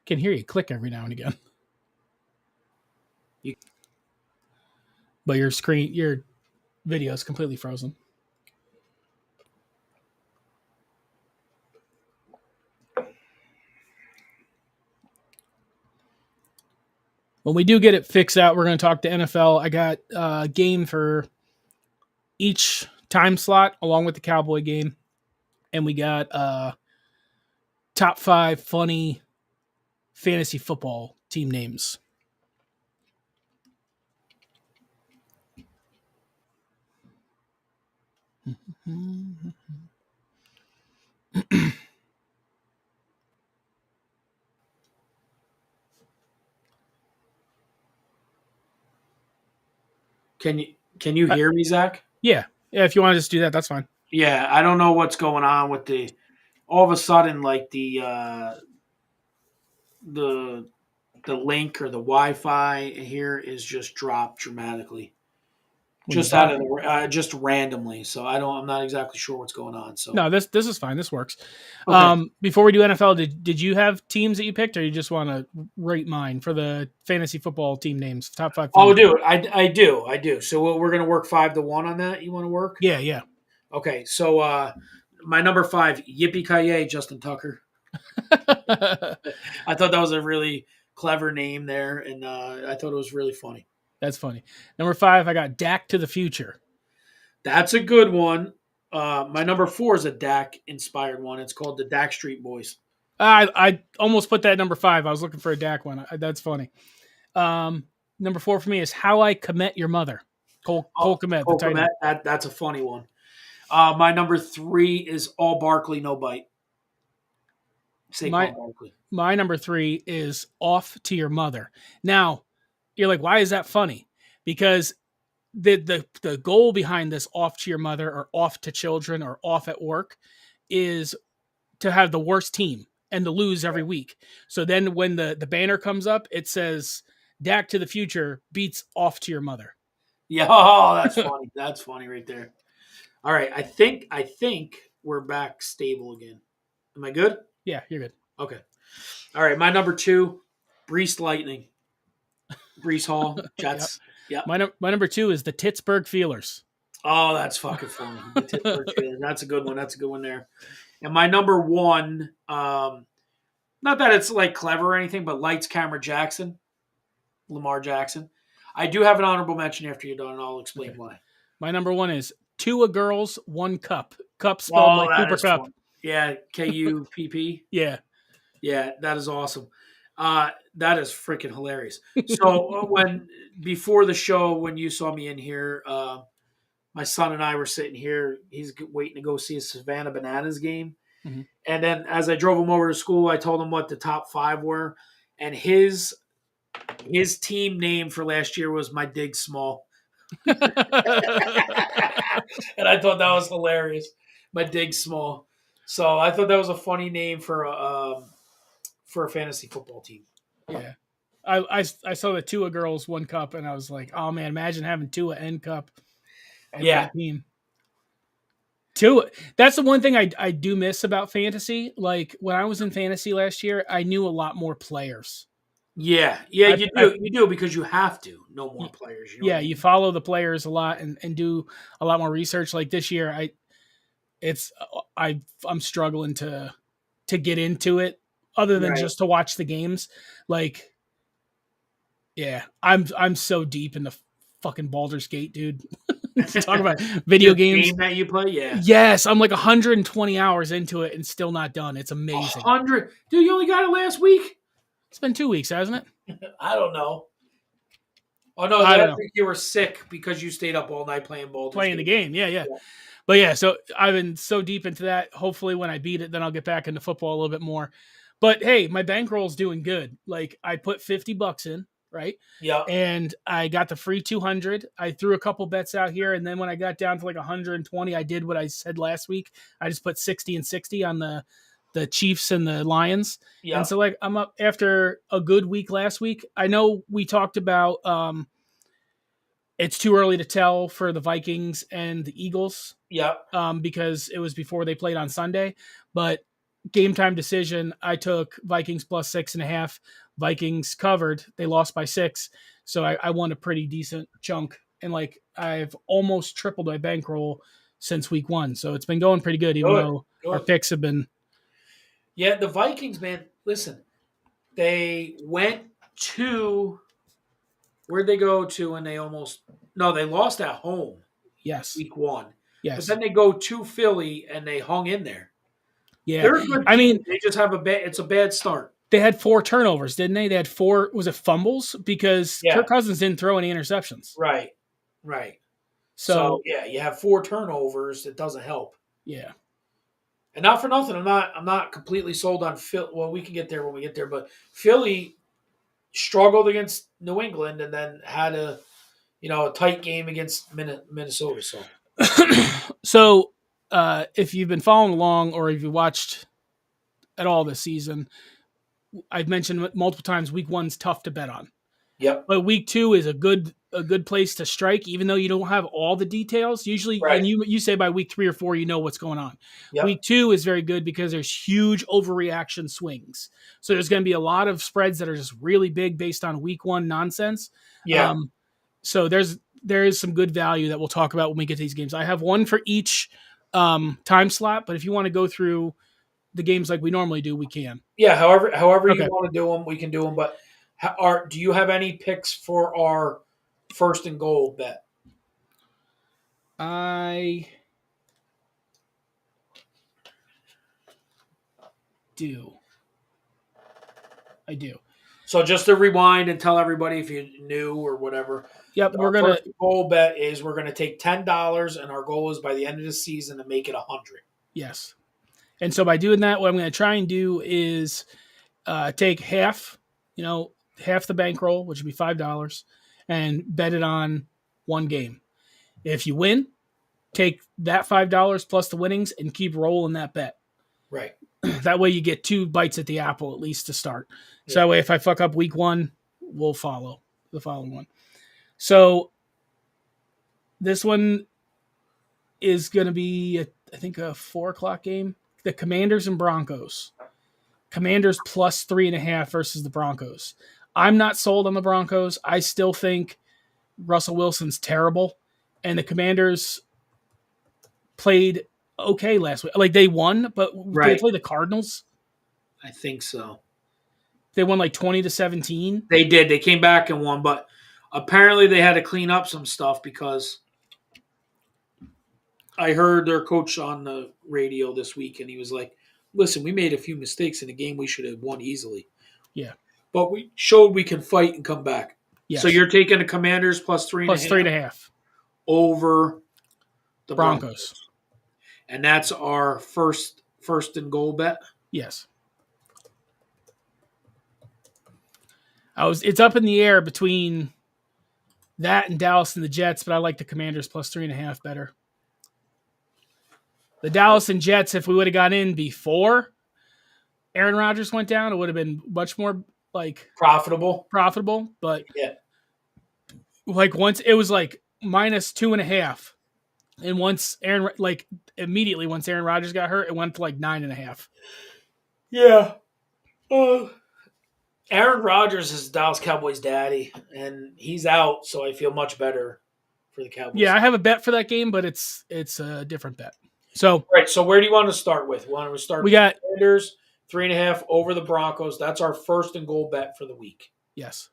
Can hear you click every now and again. But your video is completely frozen. When we do get it fixed out, we're going to talk to NFL. I got a game for each time slot along with the Cowboy game. And we got top 5 funny fantasy football team names. Can you hear me, Zach? Yeah. If you want to just do that, that's fine. Yeah, I don't know what's going on with all of a sudden, like the link or the Wi-Fi here is just dropped dramatically, just just randomly. So I'm not exactly sure what's going on. So no, this is fine. This works. okay. Before we do NFL, did you have teams that you picked, or you just want to rate mine for the fantasy football team names, top 5? Oh, dude, I do. So we're gonna work 5-1 on that. You want to work? Yeah. Okay, so my number 5, Yippee Ki-Yay, Justin Tucker. I thought that was a really clever name there, and I thought it was really funny. That's funny. Number 5, I got Dak to the Future. That's a good one. My number 4 is a Dak inspired one. It's called the Dak Street Boys. I almost put that at number 5. I was looking for a Dak one. That's funny. Number 4 for me is How I Commit Your Mother. Cole Kmet, the tight end. That's a funny one. My number 3 is All Barkley, No Bite. My number 3 is Off to Your Mother. Now, you're like, why is that funny? Because the goal behind this Off to Your Mother or Off to Children or Off at Work is to have the worst team and to lose every week. So then when the banner comes up, it says Dak to the Future beats Off to Your Mother. Yeah, oh, that's funny. That's funny right there. All right, I think we're back stable again. Am I good? Yeah, you're good. Okay. All right, my number 2, Brees Lightning. Brees Hall, Jets. Yeah. My number 2 is the Pittsburgh Feelers. Oh, that's fucking funny. The Pittsburgh Feelers. That's a good one. That's a good one there. And my number 1, not that it's like clever or anything, but Lights, Camera, Jackson. Lamar Jackson. I do have an honorable mention after you're done, and I'll explain why. My number 1 is 2 girls, 1 cup. Cup spelled like Cooper Cup. Fun. Yeah, Kupp. Yeah. Yeah, that is awesome. That is freaking hilarious. So before the show, when you saw me in here, my son and I were sitting here. He's waiting to go see a Savannah Bananas game. Mm-hmm. And then as I drove him over to school, I told him what the top 5 were. And his team name for last year was My Dig Small. And I thought that was hilarious. My Dig Small. So I thought that was a funny name for a fantasy football team. Yeah. I saw the 2 girls, 1 cup, and I was like, oh man, imagine having 2 N cup. Yeah. Team. 2. That's the one thing I do miss about fantasy. Like when I was in fantasy last year, I knew a lot more players. Yeah, you do because you have to know more players. You know yeah, you follow the players a lot and do a lot more research. Like this year, I'm struggling to get into it, other than just to watch the games. Like, yeah, I'm so deep in the fucking Baldur's Gate, dude. Talk about video games game that you play. Yeah, yes, I'm like 120 hours into it and still not done. It's amazing. 100, dude. You only got it last week. It's been 2 weeks, hasn't it? I don't know. Oh no, I think you were sick because you stayed up all night playing the game. Yeah. But yeah, so I've been so deep into that. Hopefully when I beat it, then I'll get back into football a little bit more. But hey, my bankroll's doing good. Like I put $50 in, right? Yeah. And I got the free 200. I threw a couple bets out here, and then when I got down to like 120, I did what I said last week. I just put 60 and 60 on the Chiefs and the Lions. Yeah. And so like I'm up after a good week last week. I know we talked about it's too early to tell for the Vikings and the Eagles. Yeah. Because it was before they played on Sunday. But game time decision, I took Vikings plus 6.5. Vikings covered. They lost by 6. So I won a pretty decent chunk. And like I've almost tripled my bankroll since week 1. So it's been going pretty good, even Good, though our good. picks have been. Yeah, the Vikings, man. Listen, they went to where'd they go to, and they almost no, they lost at home Yes. week 1, but Yes. then they go to Philly and they hung in there. Yeah. They're a good I team. mean, They just have a bad. It's a bad start. they had 4 turnovers, didn't they? They had 4, was it fumbles? Because Yeah. Kirk Cousins didn't throw any interceptions. Right. Right. So So, yeah, you have 4 turnovers. It doesn't help. yeah. And not for nothing, I'm not completely sold on Phil. Well, we can get there when we get there, but Philly struggled against New England and then had a tight game against Minnesota. So So, if you've been following along or if you watched at all this season, I've mentioned multiple times week 1's tough to bet on. yep, But week 2 is a good place to strike, even though you don't have all the details. Usually, right, and you say by week 3 or 4 you know what's going on. yep, Week 2 is very good because there's huge overreaction swings. So there's going to be a lot of spreads that are just really big based on week 1 nonsense. yeah, Um, so there is some good value that we'll talk about when we get to these games. I have one for each time slot, but if you want to go through the games like we normally do, we can. yeah. However you Okay. want to do them, we can do them. But do you have any picks for our first and goal bet? I do. I do. So just to rewind and tell everybody if you knew or whatever, Yep, we're our gonna first goal bet is we're going to take $10, and our goal is by the end of the season to make it 100. yes. And so by doing that, what I'm going to try and do is take half, half the bankroll, which would be $5, and bet it on one game. If you win, take that $5 plus the winnings and keep rolling that bet. Right. That way you get 2 bites at the apple at least to start. So Yeah. that way if I fuck up week 1, we'll follow the following one. So this one is going to be, I think, a 4 o'clock game. The Commanders and Broncos. Commanders plus 3.5 versus the Broncos. I'm not sold on the Broncos. I still think Russell Wilson's terrible, and the Commanders played okay last week. Like they won, but did they Right. play the Cardinals? I think so. They won like 20-17. They did. They came back and won, but apparently they had to clean up some stuff because I heard their coach on the radio this week, and he was like, "Listen, we made a few mistakes in a game we should have won easily, Yeah. but we showed we can fight and come back." Yes. So you're taking the Commanders plus three and Plus a three half and a half. over the Broncos. and that's our first and goal bet. Yes. It's up in the air between that and Dallas and the Jets, but I like the Commanders plus 3.5 better. The Dallas and Jets, if we would have got in before Aaron Rodgers went down, it would have been much more like Profitable. But Yeah. like once it was like minus 2.5, and once immediately once Aaron Rodgers got hurt, it went to like 9.5. Yeah. Aaron Rodgers is Dallas Cowboys' daddy, and he's out, so I feel much better for the Cowboys. Yeah, I have a bet for that game, but it's a different bet. So right. So where do you want to start with? We start. We got Commanders 3.5 over the Broncos. That's our first and goal bet for the week. Yes.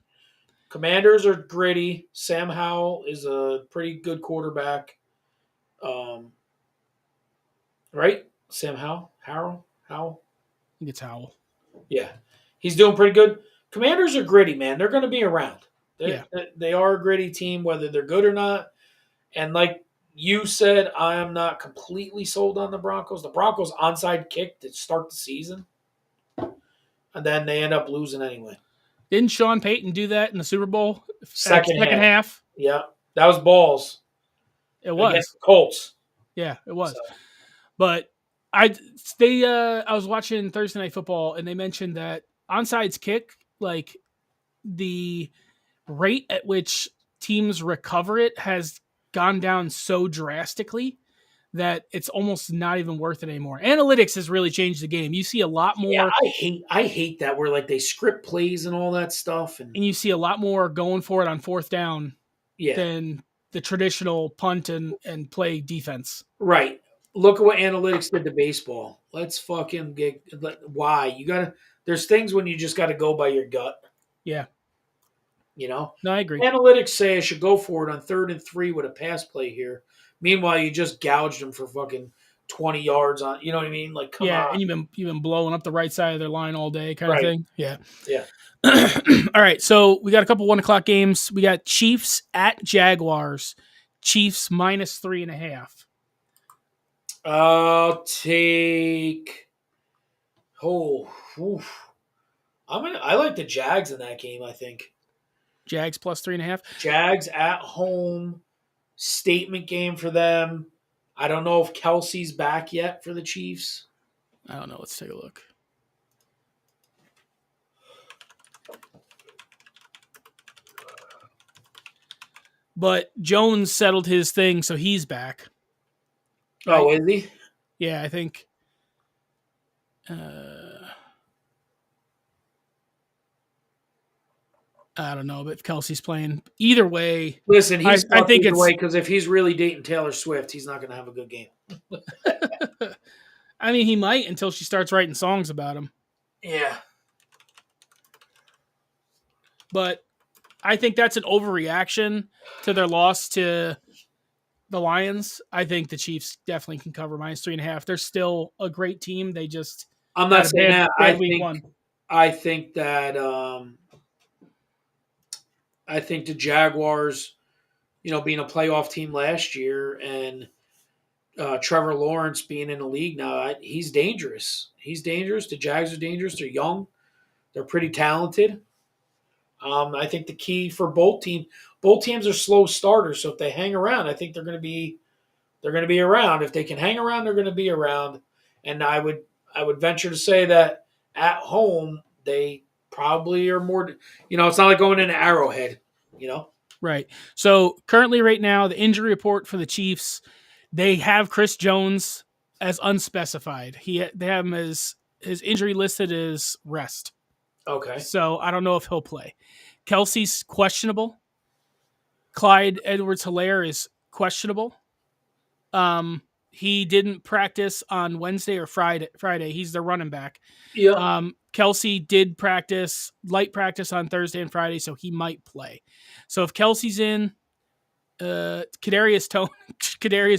Commanders are gritty. Sam Howell is a pretty good quarterback. Right? Sam Howell? Howell? I think it's Howell. Yeah. He's doing pretty good. Commanders are gritty, man. They're going to be around. Yeah. They are a gritty team, whether they're good or not. And like you said, I am not completely sold on the Broncos. The Broncos onside kick to start the season, and then they end up losing anyway. Didn't Sean Payton do that in the Super Bowl? Second half? Yeah. That was balls. It was. Against the Colts. Yeah, it was. So. But I was watching Thursday Night Football, and they mentioned that onside kick, like the rate at which teams recover it has gone down so drastically that it's almost not even worth it anymore. Analytics has really changed the game. You see a lot Yeah, more, I hate that where like they script plays and all that stuff, and and you see a lot more going for it on fourth down yeah, than the traditional punt and play defense. right. Look at what analytics did to baseball. Let's fucking why you gotta. There's things when you just got to go by your gut. Yeah, You know, no, I agree. analytics say I should go for it on 3rd and 3 with a pass play here. Meanwhile, you just gouged them for fucking 20 yards on. You know what I mean? Like, come Yeah, on. and you've been blowing up the right side of their line all day, kind of Right. thing. Yeah. Yeah. All right, so we got a couple 1 o'clock games. We got Chiefs at Jaguars. Chiefs -3.5. I'll take. Oh, oof. I like the Jags in that game. I think Jags +3.5. Jags at home, statement game for them. I don't know if Kelsey's back yet for the Chiefs. I don't know. Let's take a look. But Jones settled his thing, so he's back. Right? Oh, is he? Yeah, I think. I don't know, but if Kelsey's playing, either way, Listen, he's I fucked think either it's. way because if he's really dating Taylor Swift, he's not going to have a good game. I mean, he might until she starts writing songs about him. Yeah. But I think that's an overreaction to their loss to the Lions. I think the Chiefs definitely can cover -3.5. They're still a great team. They just I'm had not a saying that. bad week one. I think that I think the Jaguars, being a playoff team last year and Trevor Lawrence being in the league now, he's dangerous. He's dangerous. The Jags are dangerous. They're young. They're pretty talented. I think the key for both teams are slow starters. So if they hang around, I think they're going to be around. If they can hang around, they're going to be around. And I would venture to say that at home they probably are more. It's not like going into Arrowhead. Right. So currently, right now, the injury report for the Chiefs, they have Chris Jones as unspecified. They have him as his injury listed as rest. Okay. So I don't know if he'll play. Kelsey's questionable. Clyde Edwards-Helaire is questionable. He didn't practice on Wednesday or Friday. He's the running back. Yeah. Kelsey did light practice on Thursday and Friday, so he might play. So if Kelsey's in, Kadarius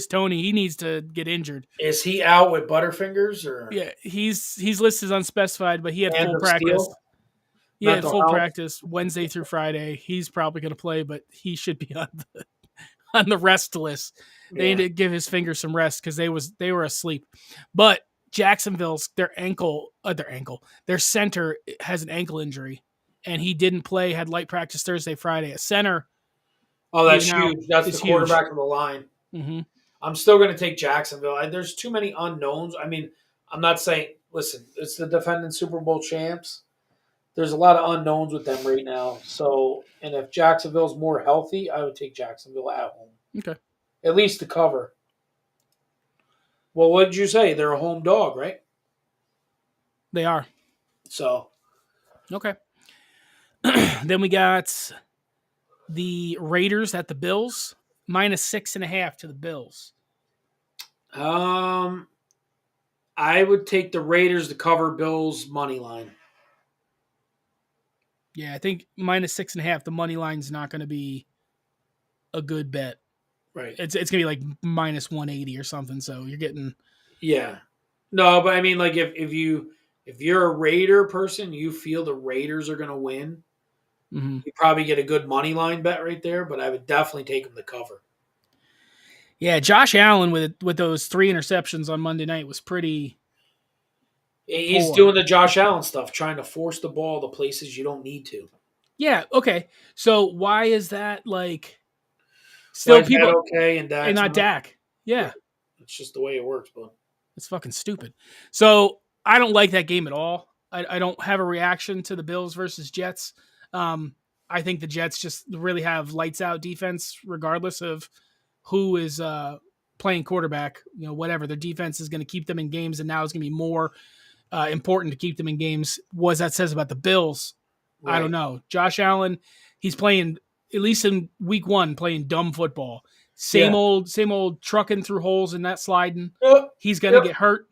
Toney, he needs to get injured. Is he out with Butterfingers or Yeah, he's listed as unspecified, but he had Hands full of practice. Steel? He had Mental full health? practice Wednesday through Friday. He's probably going to play, but he should be on the rest list. They Yeah. need to give his fingers some rest because they were asleep. But Jacksonville's their center has an ankle injury, and he didn't play. Had light practice Thursday, Friday. A center Oh, being that's out huge. That's the is huge. quarterback of the line. Mm-hmm. I'm still going to take Jacksonville. There's too many unknowns. I mean, I'm not saying. Listen, it's the defending Super Bowl champs. There's a lot of unknowns with them right now. So, and if Jacksonville's more healthy, I would take Jacksonville at home. Okay, At least to cover. Well, what did you say? They're a home dog, right? they are So, okay. Then we got the Raiders at the Bills -6.5 to the Bills. I would take the Raiders to cover Bills money line. Yeah, I think -6.5. The money line's not going to be a good bet. Right. It's going to be like -180 or something. So you're getting. Yeah. No, but I mean, like if you're a Raider person, you feel the Raiders are going to win. Mm-hmm. You probably get a good money line bet right there. But I would definitely take them to cover. Yeah, Josh Allen with those 3 interceptions on Monday night was pretty. He's Poor. doing the Josh Allen stuff, trying to force the ball to places you don't need to. Yeah. Okay. So why is that like? Why Still is that people okay and and Dak's not not? Dak. Yeah, It's just the way it works, bud. it's fucking stupid. So I don't like that game at all. I don't have a reaction to the Bills versus Jets. I think the Jets just really have lights out defense, regardless of who is playing quarterback, whatever. Their defense is going to keep them in games, and now it's going to be more important to keep them in games. What that says about the Bills, I don't Right. know. Josh Allen, he's playing, at least in week 1, playing dumb football. Yeah. Same old trucking through holes and that sliding. Yep. He's going to Yep. get hurt.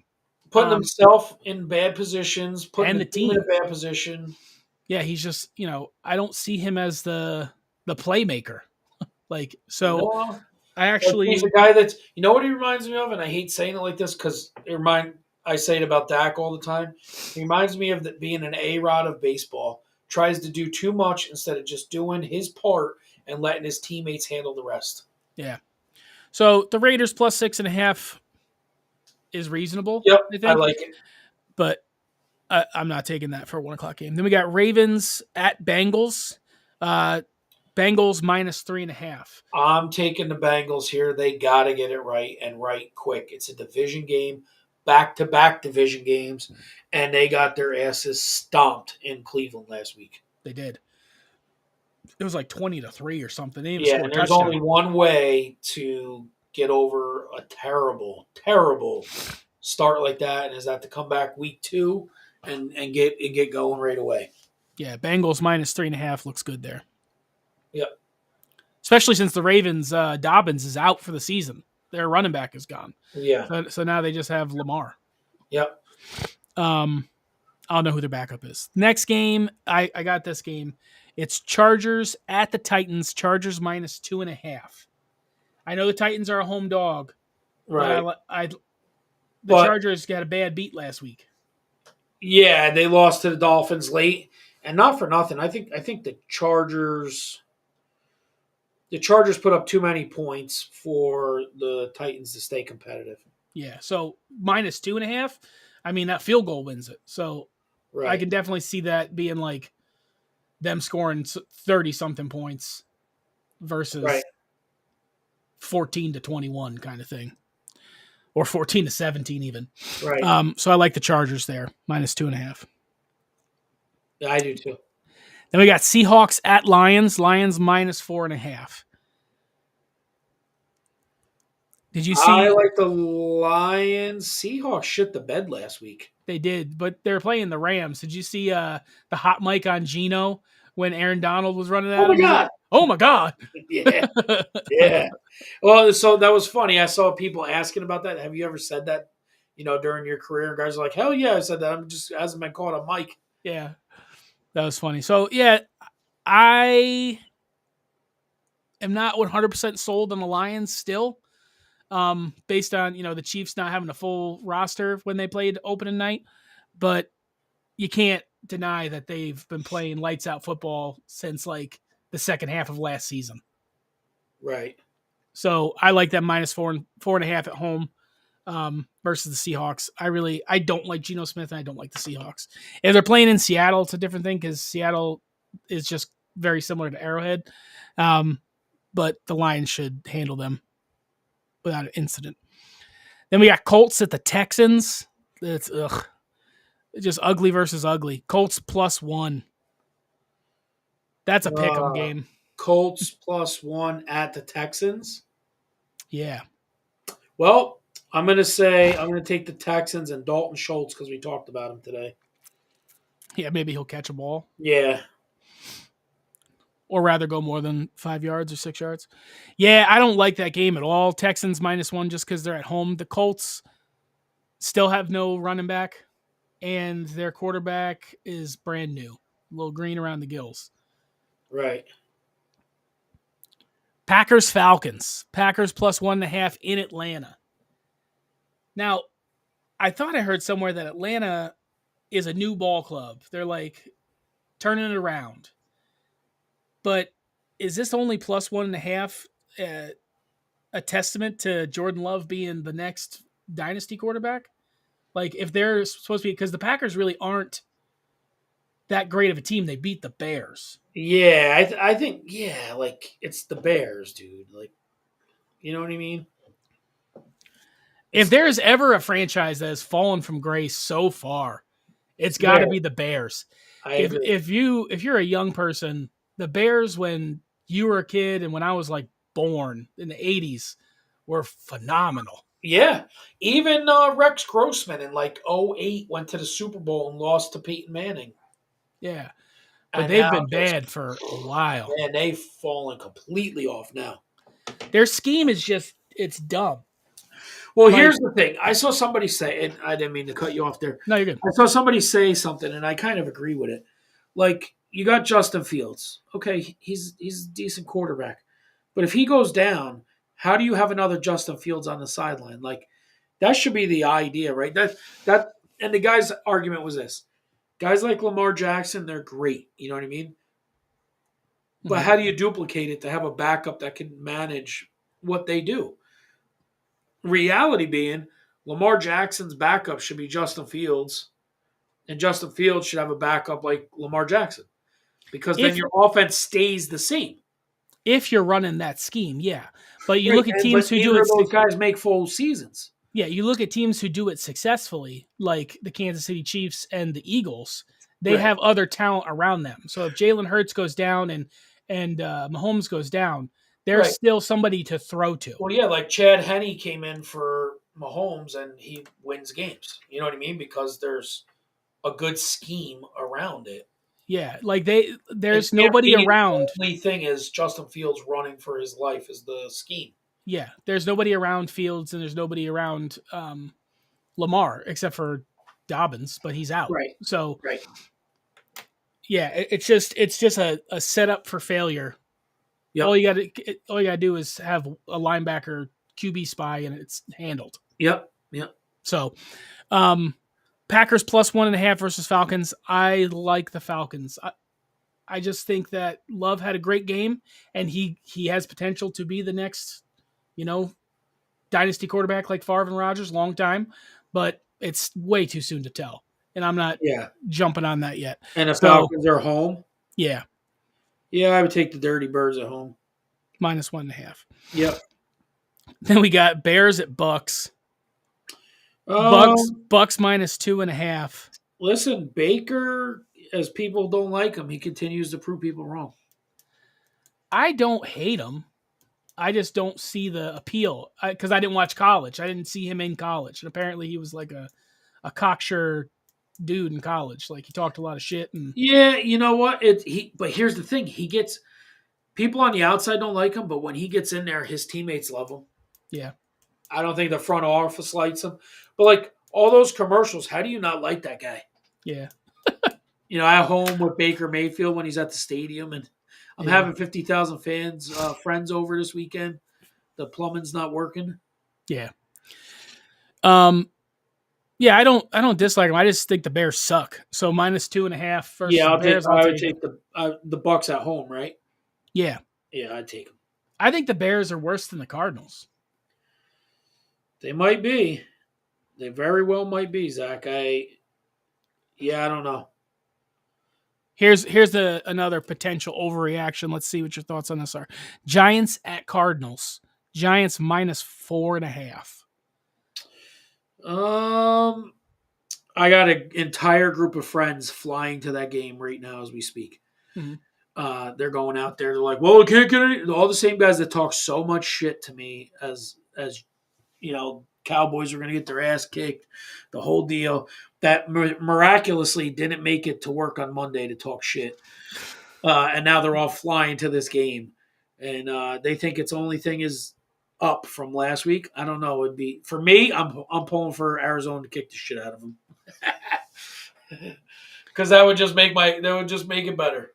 Putting himself in bad positions, putting And the the team in a team. bad position. Yeah, he's just, I don't see him as the playmaker. Like, so No. I Like, he's a actually, guy that's, you know what he reminds me of? And I hate saying it like this because I say it about Dak all the time. He reminds me of being an A-Rod of baseball. Tries to do too much instead of just doing his part and letting his teammates handle the rest. yeah. So the Raiders plus 6.5 is reasonable, Yep, I I think, like it. but I'm not taking that for a 1 o'clock game. Then we got Ravens at Bengals. Bengals minus 3.5. I'm taking the Bengals here. They got to get it right and right quick. It's a division game, back-to-back division games, and they got their asses stomped in Cleveland last week. They did. It was like 20-3 or something. They didn't even Yeah, score a and there's only touchdown. one way to get over a terrible, terrible start like that, and is that to come back week 2 and get going right away. Yeah, Bengals minus 3.5 looks good there. Yep. Especially since the Ravens, Dobbins is out for the season. Their running back is gone. Yeah. So now they just have Lamar. Yep. I don't know who their backup is. Next game, I got this game. It's Chargers at the Titans. Chargers minus 2.5. I know the Titans are a home dog, Right. but the But Chargers got a bad beat last week. yeah, they lost to the Dolphins late, and not for nothing. I think the Chargers put up too many points for the Titans to stay competitive. Yeah, so minus 2.5. I mean, that field goal wins it. So I Right. can definitely see that being like them scoring 30 something points Right. versus 14-21 kind of thing, or 14-17 even. Right. So I like the Chargers there, minus 2.5. Yeah, I do too. Then we got Seahawks at Lions. Lions minus 4.5. Did you I see? like the Lions. Seahawks shit the bed last week. They did, but they're playing the Rams. Did you see the hot mic on Geno when Aaron Donald was running Oh at my him? He's like, god. "Oh my god!" Yeah. Yeah. Well, so that was funny. I saw people asking about that. Have you ever said that? During your career, and guys are like, "Hell yeah, I said that." I'm just hasn't been called a mic. Yeah, that was funny. So yeah, I am not 100% sold on the Lions still, based on the Chiefs not having a full roster when they played opening night, but you can't deny that they've been playing lights out football since like the second half of last season. Right. So I like that minus 4.5 at home versus the Seahawks. I don't like Geno Smith and I don't like the Seahawks. If they're playing in Seattle, it's a different thing because Seattle is just very similar to Arrowhead. But the Lions should handle them without an incident. Then we got Colts at the Texans. It's just ugly versus ugly. Colts +1. That's a pick 'em Uh, game. Colts +1 at the Texans. Yeah. Well, I'm going to take the Texans and Dalton Schultz because we talked about him today. Yeah, maybe he'll catch a ball. Yeah. Or rather go more than 5 yards or 6 yards. Yeah, I don't like that game at all. Texans -1 just because they're at home. The Colts still have no running back, and their quarterback is brand new. A little green around the gills. Right. Packers Falcons. Packers +1.5 in Atlanta. Now, I thought I heard somewhere that Atlanta is a new ball club. They're like turning it around. But is this only +1.5 a testament to Jordan Love being the next dynasty quarterback? Like, if they're supposed to be, because the Packers really aren't that great of a team. They beat the Bears. Yeah, I think like it's the Bears, dude. Like, you know what I mean? If there is ever a franchise that has fallen from grace so far, it's got to Bears. be the Bears. I If agree. if you're a young person, the Bears when you were a kid and when I was like born in the 80s were phenomenal. Yeah. Even Rex Grossman in like '08 went to the Super Bowl and lost to Peyton Manning. Yeah, but And they've now been just, bad for a while. man, they've fallen completely off now. Their scheme is just it's dumb. Well, Like, here's the thing. I saw somebody say, and I didn't mean to cut you off there. no, you're good. I saw somebody say something, and I kind of agree with it. Like, you got Justin Fields. Okay, he's a decent quarterback. But if he goes down, how do you have another Justin Fields on the sideline? Like, that should be the idea, right? That and the guy's argument was this. Guys like Lamar Jackson, they're great. You know what I mean? But Mhm. how do you duplicate it to have a backup that can manage what they do? Reality being, Lamar Jackson's backup should be Justin Fields, and Justin Fields should have a backup like Lamar Jackson because then If your offense stays the same. you're running that scheme, yeah. But you Right. look at But teams who do neither it. of those guys make full seasons. Yeah, you look at teams who do it successfully, like the Kansas City Chiefs and the Eagles. They Right. have other talent around them. So if Jalen Hurts goes down and Mahomes goes down, there's Right. still somebody to throw to. Well, yeah, like Chad Henne came in for Mahomes and he wins games. You know what I mean? Because there's a good scheme around it. Yeah, like It there's can't nobody be around. the only thing is Justin Fields running for his life is the scheme. Yeah, there's nobody around Fields and there's nobody around Lamar except for Dobbins, but he's out. Right. So Right. yeah, it's just a setup for failure. Yep. All you gotta do is have a linebacker QB spy and it's handled. Yep. Yep. So, Packers plus 1.5 versus Falcons. I like the Falcons. I just think that Love had a great game and he has potential to be the next, you know, dynasty quarterback like Favre and Rodgers, long time, but it's way too soon to tell. And I'm not Yeah. jumping on that yet. And the So Falcons are home. yeah, Yeah, I would take the Dirty Birds at home. minus 1.5. Yep. Then we got Bears at Bucks. Um, Bucks minus 2.5. Listen, Baker, as people don't like him, he continues to prove people wrong. I don't hate him. I just don't see the appeal because I didn't watch college. I didn't see him in college, and apparently he was like a cocksure dude in college. Like he talked a lot of shit, and Yeah, you know what? But here's the thing: he gets people on the outside don't like him, but when he gets in there, his teammates love him. yeah, I don't think the front office likes him, but like all those commercials, how do you not like that guy? yeah, You know, at home with Baker Mayfield when he's at the stadium, and I'm yeah, having 50,000 friends over this weekend. The plumbing's not working. yeah. Um, yeah. I don't dislike him. I just think the Bears suck. So minus 2.5 versus Yeah, the Bears. I'll I would take it. take the Bucks at home, right? Yeah, Yeah, I'd take them. I think the Bears are worse than the Cardinals. They might be. They very well might be, Zach. I don't know. Here's another potential overreaction. Let's see what your thoughts on this are. Giants at Cardinals. Giants minus 4.5. I got an entire group of friends flying to that game right now as we speak. Mhm. They're going out there. They're like, "Well, we can't get any." All the same guys that talk so much shit to me as you know, Cowboys are going to get their ass kicked, the whole deal. That miraculously didn't make it to work on Monday to talk shit, and now they're all flying to this game, and they think its only thing is up from last week. I don't know. It'd be for me. I'm pulling for Arizona to kick the shit out of them because that would just make it better.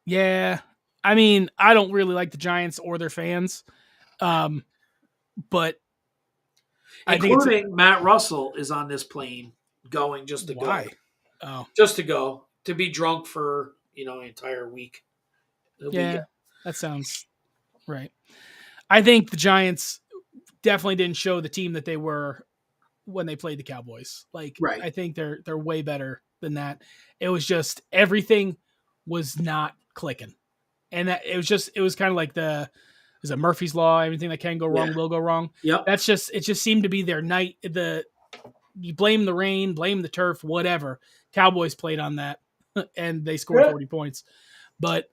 Yeah. I mean, I don't really like the Giants or their fans. But I think Including Matt Russell is on this plane going just to why? go. Oh, Just to go. To be drunk for, an entire week. yeah. That sounds right. I think the Giants definitely didn't show the team that they were when they played the Cowboys. Like Right. I think they're way better than that. It was just everything was not clicking. And that it was kind of like is it Murphy's Law? Everything that can go wrong will go wrong. Yep. It just seemed to be their night. You blame the rain, blame the turf, whatever. Cowboys played on that, and they scored 40 points. But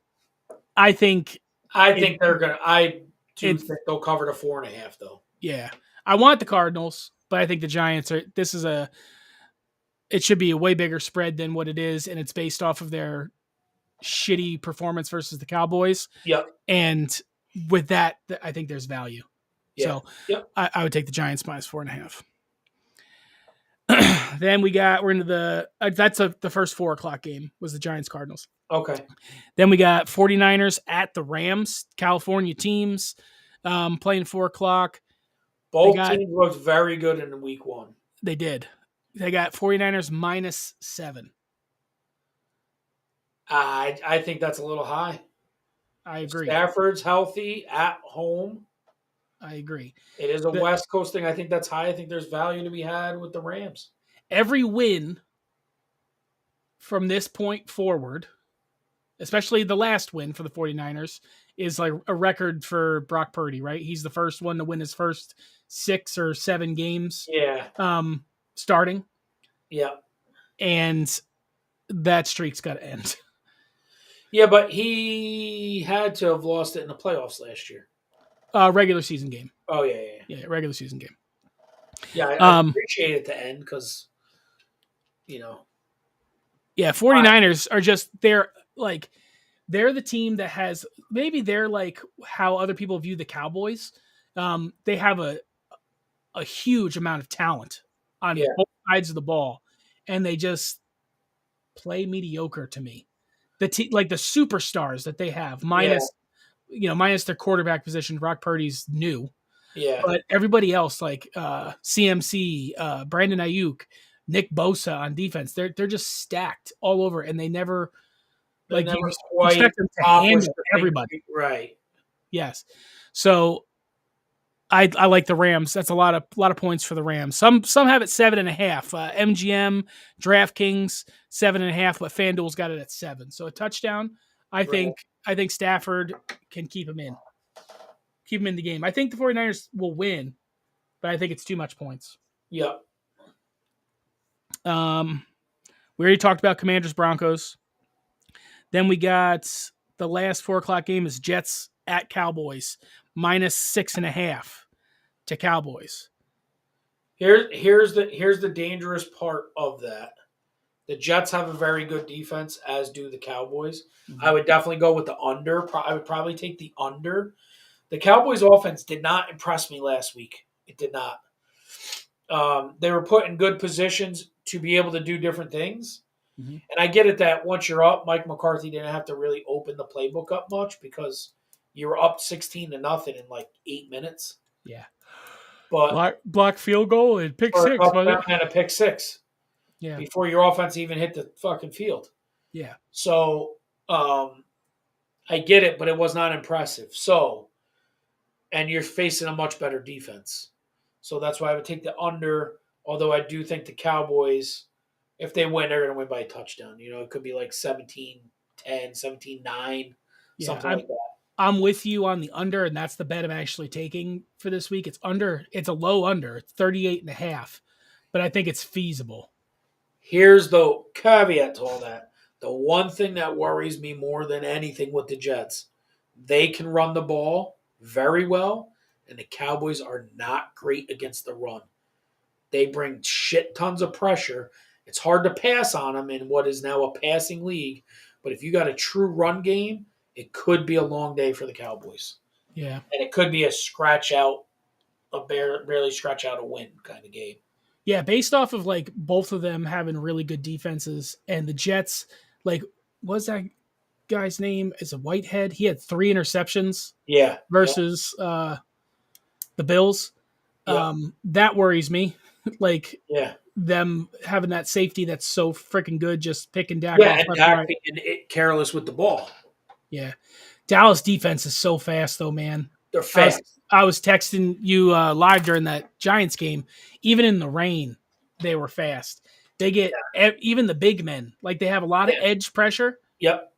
I think they're gonna. Do It's think they'll cover the 4.5 though. yeah. I want the Cardinals, but I think the Giants are. This is a. It should be a way bigger spread than what it is, and it's based off of their shitty performance versus the Cowboys. Yep. And with that, I think there's value. Yeah. So Yep. I would take the Giants minus 4.5. Then we're into the first 4 o'clock game was the Giants Cardinals. Okay. Then we got 49ers at the Rams, California teams playing 4 o'clock. Both teams looked very good in week 1. They did. They got 49ers -7. I think that's a little high. I agree. Stafford's healthy at home. I agree. It is a West Coast thing. I think that's high. I think there's value to be had with the Rams. Every win from this point forward, especially the last win for the 49ers, is like a record for Brock Purdy, right? He's the first one to win his first 6 or 7 games. Yeah. Starting. Yeah. And that streak's got to end. Yeah, but he had to have lost it in the playoffs last year. Regular season game. Oh, yeah. Yeah, regular season game. Yeah, I appreciate it to end because, Yeah, 49ers are just, they're the team that has, maybe they're like how other people view the Cowboys. They have a huge amount of talent on both sides of the ball, and they just play mediocre to me. The superstars that they have, minus their quarterback position. Brock Purdy's new, but everybody else like CMC, Brandon Ayuk, Nick Bosa on defense, they're just stacked all over, and they never you expect them to handle everybody, right? Yes, so I like the Rams. That's a lot of points for the Rams. Some have it 7.5. MGM, DraftKings 7.5, but FanDuel's got it at 7. So a touchdown. I think Stafford can keep him in the game. I think the 49ers will win, but I think it's too much points. Yep. We already talked about Commanders Broncos. Then we got the last 4 o'clock game is Jets at Cowboys -6.5 to Cowboys. Here's the dangerous part of that. The Jets have a very good defense, as do the Cowboys. Mm-hmm. I would definitely go with the under. I would probably take the under. The Cowboys offense did not impress me last week. It did not. They were put in good positions to be able to do different things. Mm-hmm. And I get it that once you're up, Mike McCarthy didn't have to really open the playbook up much because you were up 16-0 in like 8 minutes. Yeah. But block field goal and pick six. And a pick six. Yeah. Before your offense even hit the fucking field. Yeah. So I get it, but it was not impressive. So, and you're facing a much better defense. So that's why I would take the under, although I do think the Cowboys, if they win, they're going to win by a touchdown. It could be like 17-10, 17-9, something like that. I'm with you on the under, and that's the bet I'm actually taking for this week. It's under. It's a low under. It's 38.5, but I think it's feasible. Here's the caveat to all that. The one thing that worries me more than anything with the Jets, they can run the ball very well, and the Cowboys are not great against the run. They bring shit tons of pressure. It's hard to pass on them in what is now a passing league, but if you got a true run game, it could be a long day for the Cowboys. Yeah. And it could be a barely scratch out a win kind of game. Yeah, based off of like both of them having really good defenses, and the Jets, what's that guy's name? Is it Whitehead? He had 3 interceptions. Yeah. Versus the Bills. Yeah. That worries me. Yeah. Them having that safety that's so freaking good, just picking Dak. Yeah, and Dak being careless with the ball. Yeah. Dallas defense is so fast, though, man. They're fast. I was texting you live during that Giants game. Even in the rain, they were fast. They get even the big men. They have a lot of edge pressure. Yep.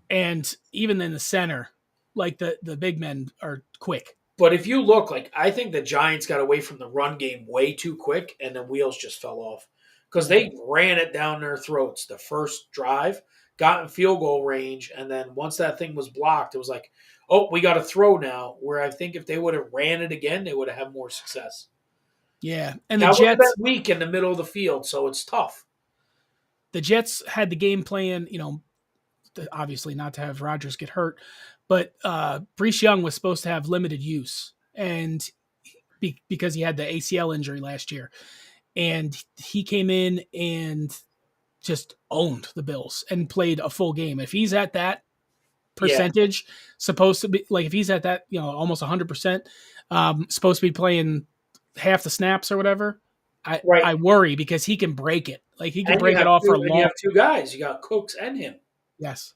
And even in the center, the big men are quick. But if you look, I think the Giants got away from the run game way too quick, and the wheels just fell off. Because they ran it down their throats the first drive, got in field goal range, and then once that thing was blocked, it was like, Oh, we got a throw now. Where I think if they would have ran it again, they would have had more success. Yeah, and Cowboys have been weak in the middle of the field, so it's tough. the Jets had the game plan, obviously not to have Rodgers get hurt, but Brees Young was supposed to have limited use, and because he had the ACL injury last year, and he came in and just owned the Bills and played a full game. If he's at that Yeah, percentage, supposed to be like if he's at that, almost 100%, supposed to be playing half the snaps or whatever. right. I worry because he can break it. Like he can And you break it have off for two, a and you long. have two guys. You got Cooks and him. Yes.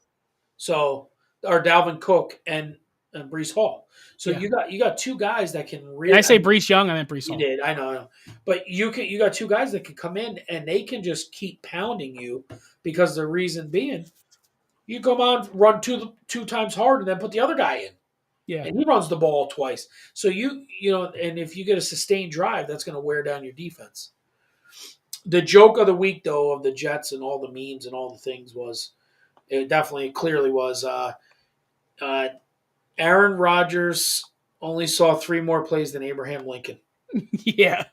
So, or Dalvin Cook and Brees Hall. So Yeah. you got two guys that can Did I really. I say mean, Brees Young? I meant Brees you Hall. did, I know, but you got two guys that can come in and they can just keep pounding you because the reason being, you come on, run two times hard, and then put the other guy in, Yeah. and he runs the ball twice. So and if you get a sustained drive, that's going to wear down your defense. The joke of the week, though, of the Jets and all the memes and all the things was it definitely clearly was uh, Aaron Rodgers only saw three more plays than Abraham Lincoln. Yeah.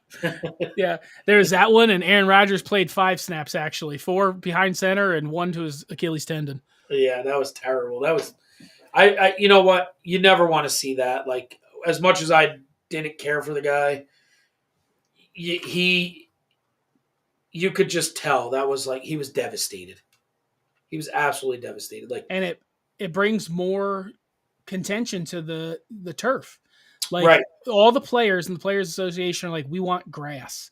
Yeah. There's that one, and Aaron Rodgers played 5 snaps actually, 4 behind center and 1 to his Achilles tendon. Yeah, that was terrible. That was you know what? You never want to see that. Like as much as I didn't care for the guy, he you could just tell that was like he was devastated. He was absolutely devastated. Like And it brings more contention to the turf. Like right. all the players and the Players Association are like, we want grass.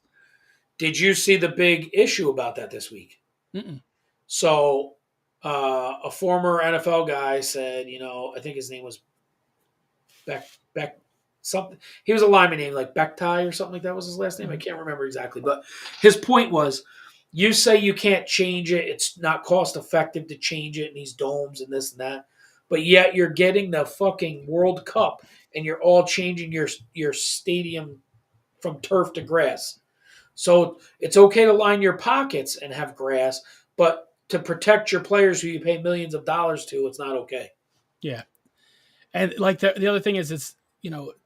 Did you see the big issue about that this week? Mm-mm. So a former NFL guy said, I think his name was Beck something. He was a lineman named like Becktie or something like that was his last name. I can't remember exactly, but his point was, you say you can't change it. It's not cost effective to change it in these domes and this and that, but yet you're getting the fucking World Cup and you're all changing your stadium from turf to grass. So it's okay to line your pockets and have grass, but to protect your players who you pay millions of dollars to, it's not okay. Yeah. And like the other thing is it's,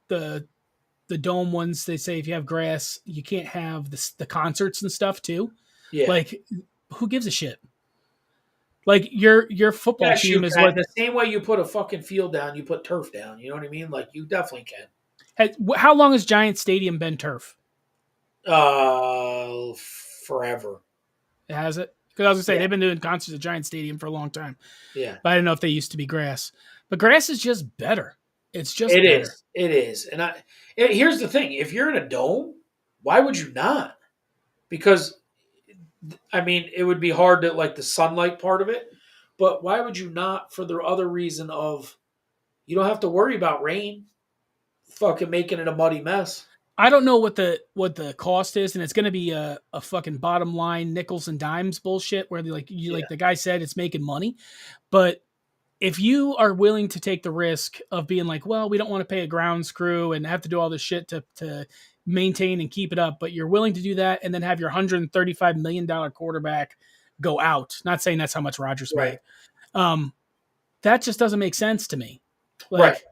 the dome ones, they say if you have grass, you can't have the concerts and stuff too. Yeah. Like who gives a shit? Like your football Yes, you team is can. what The same way you put a fucking field down, you put turf down. You know what I mean? Like you definitely can. how long has Giant Stadium been turf? Forever. It has it? Because I was gonna say Yeah, they've been doing concerts at Giant Stadium for a long time, yeah. but I didn't know if they used to be grass. But grass is just better. It's just It better. is. It is. And here's the thing: if you're in a dome, why would you not? Because I mean, it would be hard to like the sunlight part of it, but why would you not for the other reason of you don't have to worry about rain, fucking making it a muddy mess. I don't know what the cost is, and it's going to be a fucking bottom line nickels and dimes bullshit where Yeah. like the guy said it's making money, but if you are willing to take the risk of being like, well, we don't want to pay a grounds crew and have to do all this shit to maintain and keep it up, but you're willing to do that and then have your $135 million quarterback go out. Not saying that's how much Rodgers Right. made. That just doesn't make sense to me. Right. Like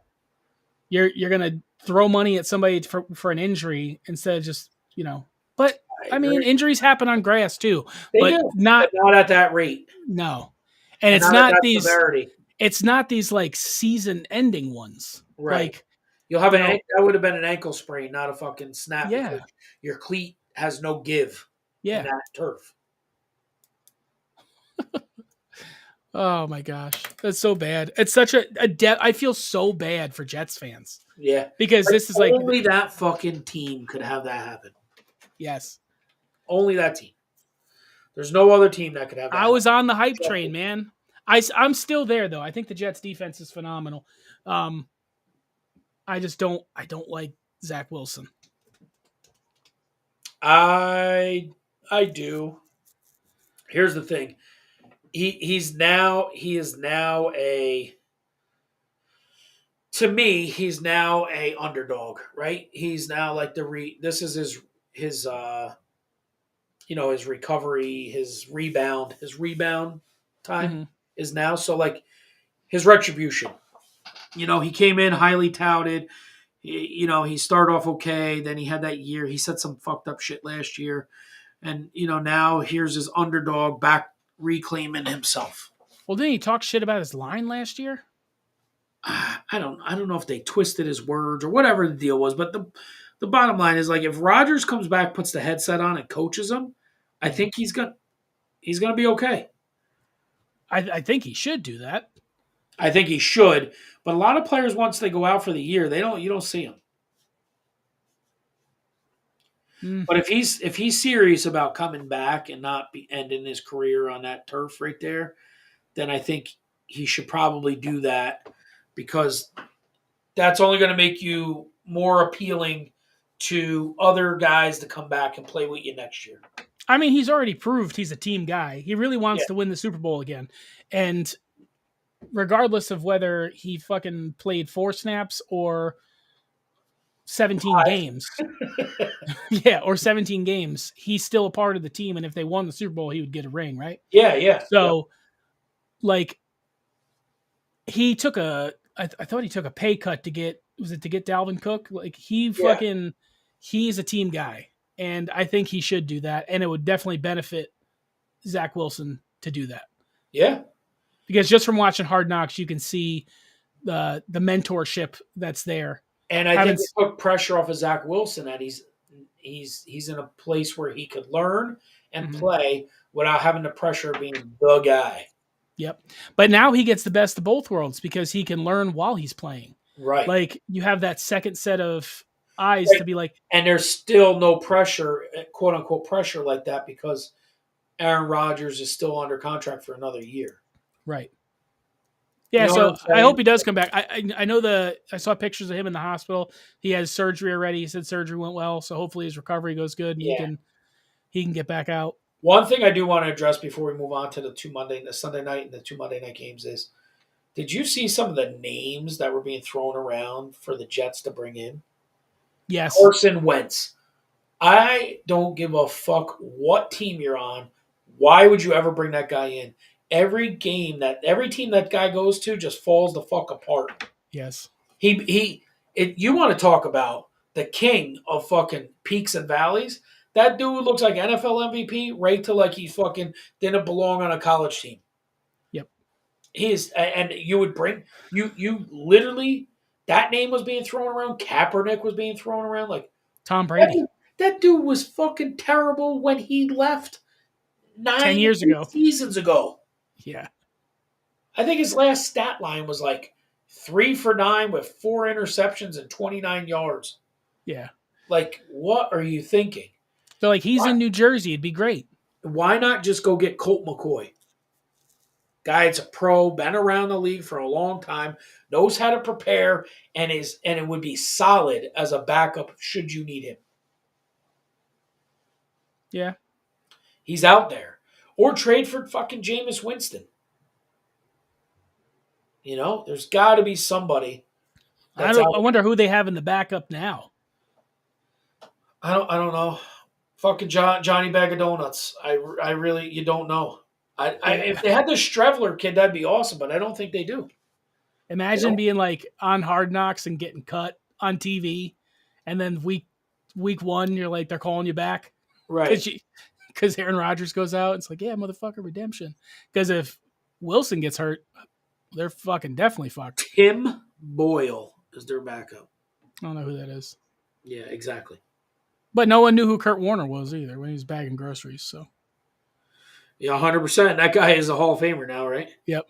you're gonna throw money at somebody for an injury instead of just But I I mean, agree. injuries happen on grass too, They but do, not but not at that rate no, and and it's not at not that these severity. like season ending ones. Right. Like You'll have you know, that would have been an ankle sprain, not a fucking snap because yeah, your cleat has no give in yeah. that turf. Oh my gosh, that's so bad. It's such I feel so bad for Jets fans Yeah. because Like this is like only that fucking team could have that happen. yes, Only that team. There's no other team that could have that I happen. was on the hype Trust train, me. man. I'm still there though. I think the Jets defense is phenomenal. Um, I don't like Zach Wilson. I do. Here's the thing. He is now a to me, he's now a underdog, right? He's now like this is his recovery, his rebound time Hmm. is now. So like his retribution. He came in highly touted. He started off okay. Then he had that year. He said some fucked up shit last year, and now here's his underdog back reclaiming himself. Well, didn't he talk shit about his line last year? I don't know if they twisted his words or whatever the deal was, but the bottom line is like if Rodgers comes back, puts the headset on, and coaches him, I Mhm. think he's gonna be okay. I think he should do that. I think he should, but a lot of players once they go out for the year, you don't see them. Mm. But if he's serious about coming back and not be ending his career on that turf right there, then I think he should probably do that because that's only going to make you more appealing to other guys to come back and play with you next year. I mean, he's already proved he's a team guy. He really Yeah. wants to win the Super Bowl again. And regardless of whether he fucking played 4 snaps or 17 games, yeah, or 17 games, he's still a part of the team. And if they won the Super Bowl, he would get a ring, right? Yeah, yeah, yeah, So, like, he took I thought he took a pay cut to get, was it to get Dalvin Cook? Like, yeah, he's a team guy. And I think he should do that. And it would definitely benefit Zach Wilson to do that. yeah. Because just from watching Hard Knocks, you can see the mentorship that's there. And I think Haven't it took pressure off of Zach Wilson that he's in a place where he could learn and mhm. play without having the pressure of being the guy. Yep. But now he gets the best of both worlds because he can learn while he's playing. Right. Like you have that second set of eyes Right. to be like, And there's still no pressure, quote unquote pressure like that because Aaron Rodgers is still under contract for another year. right. You Yeah, know what so I'm I saying? hope he does come back. I know I saw pictures of him in the hospital. He has surgery already. He said surgery went well, so hopefully his recovery goes good and Yeah. he can get back out. One thing I do want to address before we move on to the Sunday night and the 2 Monday night games is, did you see some of the names that were being thrown around for the Jets to bring in? Yes. Carson Wentz. I don't give a fuck what team you're on. Why would you ever bring that guy in? Every team that guy goes to just falls the fuck apart. Yes. You want to talk about the king of fucking peaks and valleys? That dude looks like NFL MVP right to like he fucking didn't belong on a college team. Yep. He is, and you would bring you literally that name was being thrown around. Kaepernick was being thrown around. Like Tom that Brady. dude, that dude was fucking terrible when he left 10 nine, years eight ago. seasons ago. Yeah. I think his last stat line was like 3 for 9 with 4 interceptions and 29 yards. Yeah. Like, what are you thinking? So like he's Why, in New Jersey, it'd be great. why not just go get Colt McCoy? Guy that's a pro, been around the league for a long time, knows how to prepare, and it would be solid as a backup should you need him. Yeah. He's out there. Or trade for fucking Jameis Winston. There's got to be somebody that's out. I wonder who they have in the backup now. I don't know. Fucking Johnny Bag of Donuts. I really, you don't know. If Yeah. they had the Strevler kid, that'd be awesome, but I don't think they do. They Imagine don't. being like on Hard Knocks and getting cut on TV, and then week one, you're like they're calling you back Right. because Aaron Rodgers goes out. It's like, yeah, motherfucker, redemption. Because if Wilson gets hurt, they're fucking definitely fucked. Tim Boyle is their backup. I don't know who that is, Yeah, exactly. but no one knew who Kurt Warner was either when he was bagging groceries. So Yeah, 100%. That guy is a Hall of Famer now, right? yep.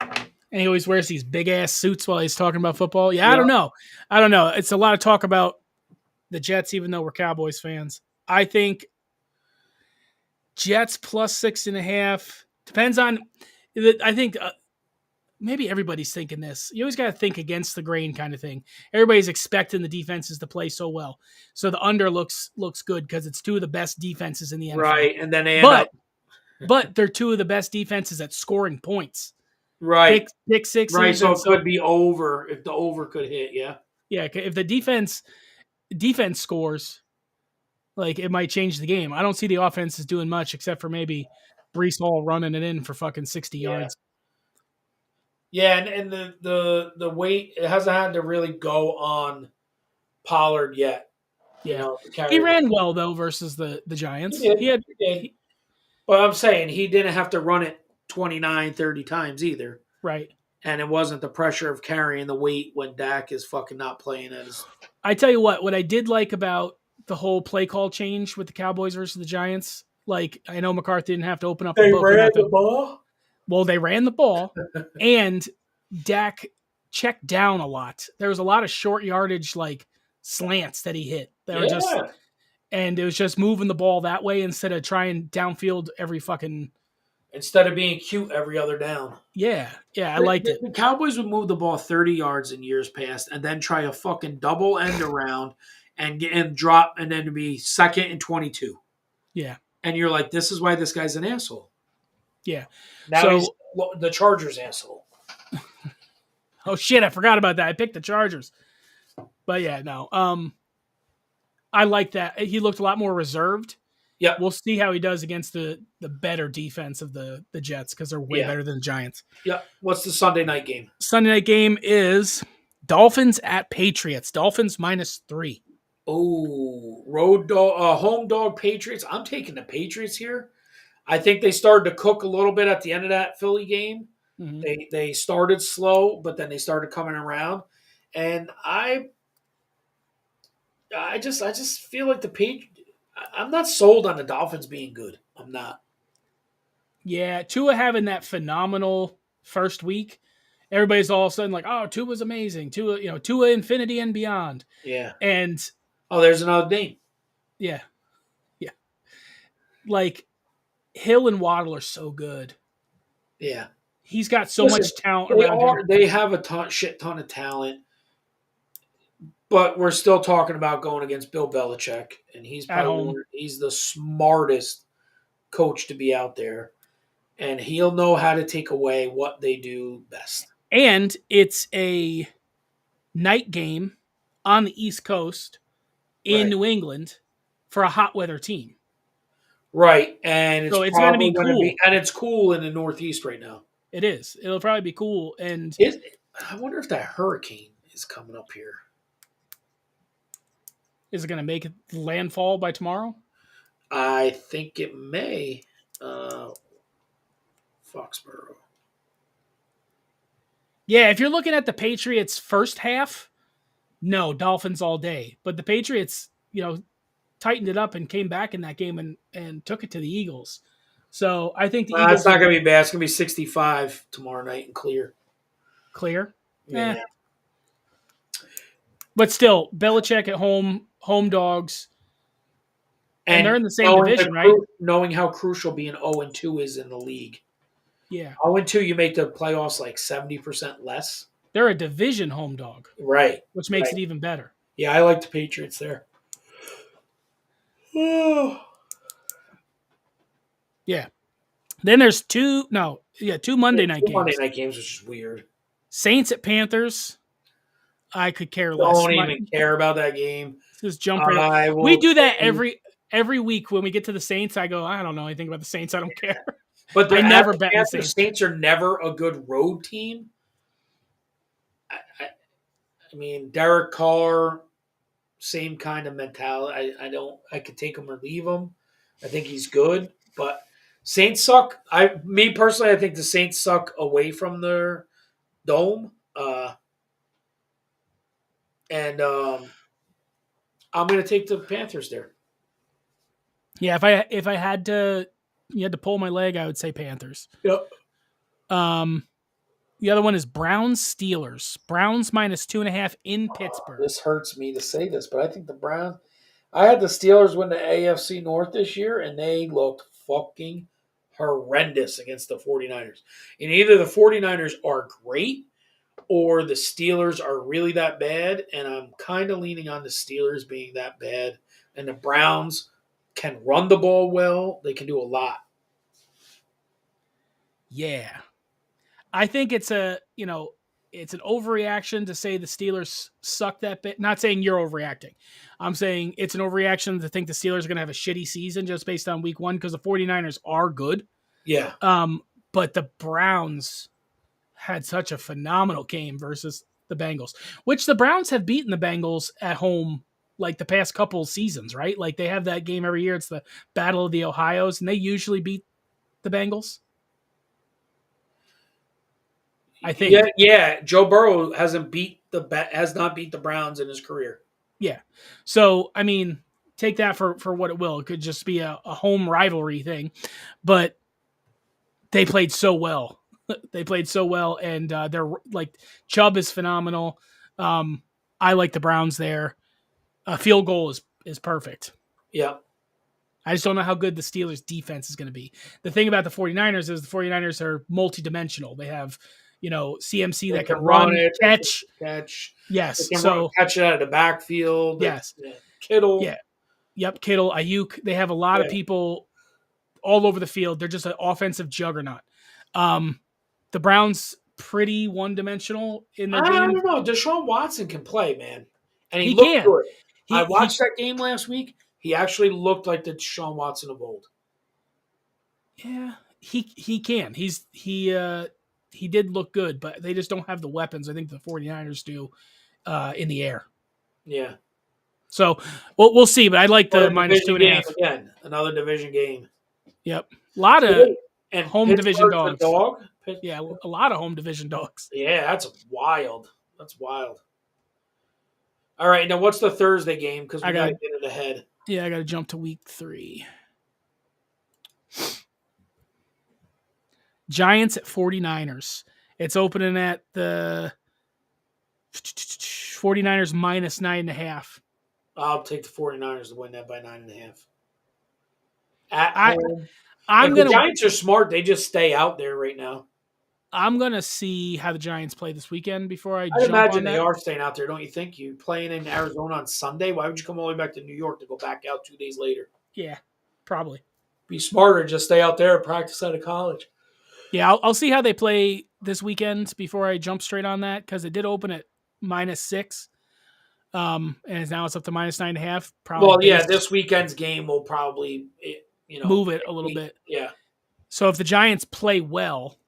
And he always wears these big ass suits while he's talking about football. Yeah, Yeah. I don't know. It's a lot of talk about the Jets, even though we're Cowboys fans. I think Jets plus 6.5 depends on. I think maybe everybody's thinking this. You always got to think against the grain, kind of thing. Everybody's expecting the defenses to play so well, so the under looks good because it's two of the best defenses in the NFL. Right, and then they end up But they're two of the best defenses at scoring points. right, Pick sixes, right. So and it could be over if the over could hit. Yeah, yeah, if the defense scores, like it might change the game. I don't see the offense is doing much except for maybe Brees Hall running it in for fucking 60 yeah. yards. Yeah, and the weight, it hasn't had to really go on Pollard yet. Yeah, To he carry the. ran well though versus the He Giants. He did. had He did. he, But I'm saying he didn't have to run it 29, 30 times either. right. And it wasn't the pressure of carrying the weight when Dak is fucking not playing at his. I tell you what I did like about the whole play call change with the Cowboys versus the Giants. Like I know McCarthy didn't have to open up the They book or ran the nothing. ball. Well, they ran the ball, and Dak checked down a lot. There was a lot of short yardage like slants that he hit. They were just, Yeah. and it was just moving the ball that way instead of trying downfield every fucking. Instead of being cute every other down. Yeah, I The, liked the, it. the Cowboys would move the ball 30 yards in years past and then try a fucking double end around and drop and then to be second and 22. Yeah, And you're like, this is why this guy's an asshole. yeah. Now he's So, the Chargers asshole. oh shit, I forgot about that. I picked the Chargers, but yeah, no. I like that. He looked a lot more reserved. Yep. We'll see how he does against the better defense of the Jets because they're way Yeah. better than the Giants. Yep. What's the Sunday night game? Sunday night game is Dolphins at Patriots. Dolphins -3. Oh, home dog Patriots. I'm taking the Patriots here. I think they started to cook a little bit at the end of that Philly game. Mm-hmm. They started slow, but then they started coming around, and I just feel like the Patriots. I'm not sold on the Dolphins being good. I'm not. Yeah, Tua having that phenomenal first week. Everybody's all of a sudden like, "Oh, Tua's amazing. Tua infinity and beyond." Yeah. And Oh, there's another name. yeah, yeah, like Hill and Waddle are so good. Yeah. He's got so Listen, much talent they around him are. They have a shit ton of talent, but we're still talking about going against Bill Belichick, and at home. he's the smartest coach to be out there, and he'll know how to take away what they do best. And it's a night game on the East Coast in Right. New England for a hot weather team. Right, and it's So it's going to probably be going to cool. be, and it's cool in the Northeast right now. It is. It'll probably be cool. And I wonder if that hurricane is coming up here. is it going to make landfall by tomorrow? I think it may. Uh, Foxborough. Yeah, if you're looking at the Patriots first half, no, Dolphins all day. But the Patriots, tightened it up and came back in that game and took it to the Eagles. So I think the It's Eagles not will going to be bad. It's going to be 65 tomorrow night and clear. clear. Yeah. But still, Belichick at home dogs, and they're in the same division, right? Knowing how crucial being 0-2 is in the league. Yeah. 0-2, you make the playoffs like 70% less. They're a division home dog, Right. which makes Right. it even better. Yeah, I like the Patriots there. Yeah. Then there's two Monday night games. Monday night games, which is weird. Saints at Panthers. I could care less. Don't even care about that game. Just jump right. We do that every week when we get to the Saints. I go, I don't know anything about the Saints. I don't care. But I never bet the Saints. Saints are never a good road team. I mean, Derek Carr, same kind of mentality. I could take him or leave him. I think he's good, but Saints suck. Me personally, I think the Saints suck away from their dome. And I'm going to take the Panthers there. Yeah, if I had to, you had to pull my leg, I would say Panthers. Yep. The other one is Browns Steelers. Browns -2.5 in Pittsburgh. This hurts me to say this, but I think the Browns. I had the Steelers win the AFC North this year, and they looked fucking horrendous against the 49ers. And either the 49ers are great or the Steelers are really that bad, and I'm kind of leaning on the Steelers being that bad. And the Browns can run the ball well. They can do a lot. Yeah. I think it's it's an overreaction to say the Steelers suck that bit. Not saying you're overreacting. I'm saying it's an overreaction to think the Steelers are going to have a shitty season just based on week one because the 49ers are good. Yeah. But the Browns had such a phenomenal game versus the Bengals, which the Browns have beaten the Bengals at home like the past couple seasons, right? Like they have that game every year. It's the Battle of the Ohio's, and they usually beat the Bengals. I Yeah, think. yeah. Joe Burrow has not beat the Browns in his career. Yeah. So I mean, take that for what it will. It could just be a home rivalry thing, but they played so well. They played so well, and they're like Chubb is phenomenal. I like the Browns there. A field goal is perfect. Yeah. I just don't know how good the Steelers defense is going to be. The thing about the 49ers is the 49ers are multidimensional. They have, CMC They that can can run run, it. They can catch. catch. They Yes. can So, catch it out of the backfield. yes. Yeah. Kittle. Yeah. Yep. Kittle, Ayuk. They have a lot of Yeah. people all over the field. They're just an offensive juggernaut. Um, the Browns pretty one dimensional in their I game. don't know. Deshaun Watson can play, man, and he He looked can. good. I He watched that game last week. He actually looked like the Deshaun Watson of old. Yeah, he can. He did look good, but they just don't have the weapons I think the 49ers do in the air. Yeah. So we'll see, but I like the Another minus two division and a game half. again. Another division game. Yep. A lot So of wait, and home division Pittsburgh's the dogs. dog. Yeah, a lot of home division dogs. Yeah, that's wild. That's wild. All right, now what's the Thursday game? Because we I got got to get it ahead. I got to jump to week 3. Giants at 49ers. It's opening at the 49ers minus 9.5. I'll take the 49ers to win that by 9.5. At I home. I'm If the gonna Giants are smart, they just stay out there right now. I'm gonna see how the Giants play this weekend before I I'd jump imagine on they that. are staying out there, don't you think? You playing in Arizona on Sunday? Why would you come all the way back to New York to go back out 2 days later? Yeah, probably. Be smarter, just stay out there and practice out of college. Yeah, I'll see how they play this weekend before I jump straight on that because it did open at -6, and now it's up to -9.5. Probably Well, yeah, base this weekend's game will probably, move it a little bit. yeah. So if the Giants play well,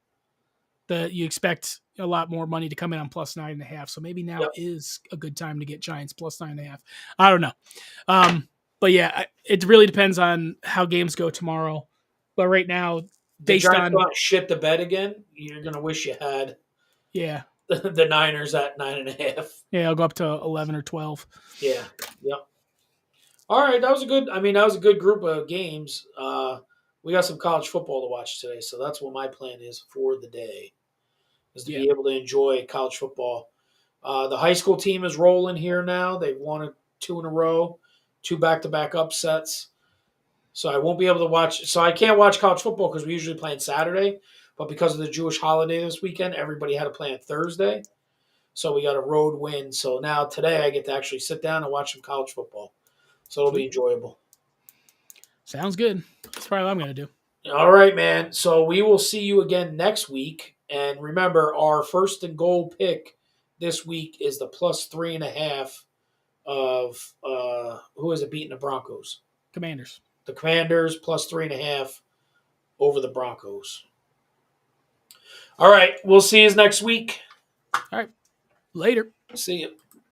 you expect a lot more money to come in on +9.5. So maybe now Yep. is a good time to get Giants +9.5. I don't know, but yeah, it really depends on how games go tomorrow. But right now, The based Giants go on out and shit the bed again. You're gonna wish you had yeah, the Niners at 9.5. I'll go up to 11 or 12. Yeah. Yep. All right, that was a good. I mean, that was a good group of games. We got some college football to watch today, so that's what my plan is for the day, is to Yeah, be able to enjoy college football. The high school team is rolling here now. They've won 2 in a row, 2 back-to-back upsets. So I won't be able to watch. So I can't watch college football because we usually play on Saturday, but because of the Jewish holiday this weekend, everybody had to play on Thursday. So we got a road win. So now today I get to actually sit down and watch some college football. So it'll be enjoyable. sounds good. That's probably what I'm gonna do. All right, man. So we will see you again next week. And remember, our first and goal pick this week is the +3.5 of who is it beating the Broncos? Commanders. The Commanders +3.5 over the Broncos. All right, we'll see you next week. All right, later. See you.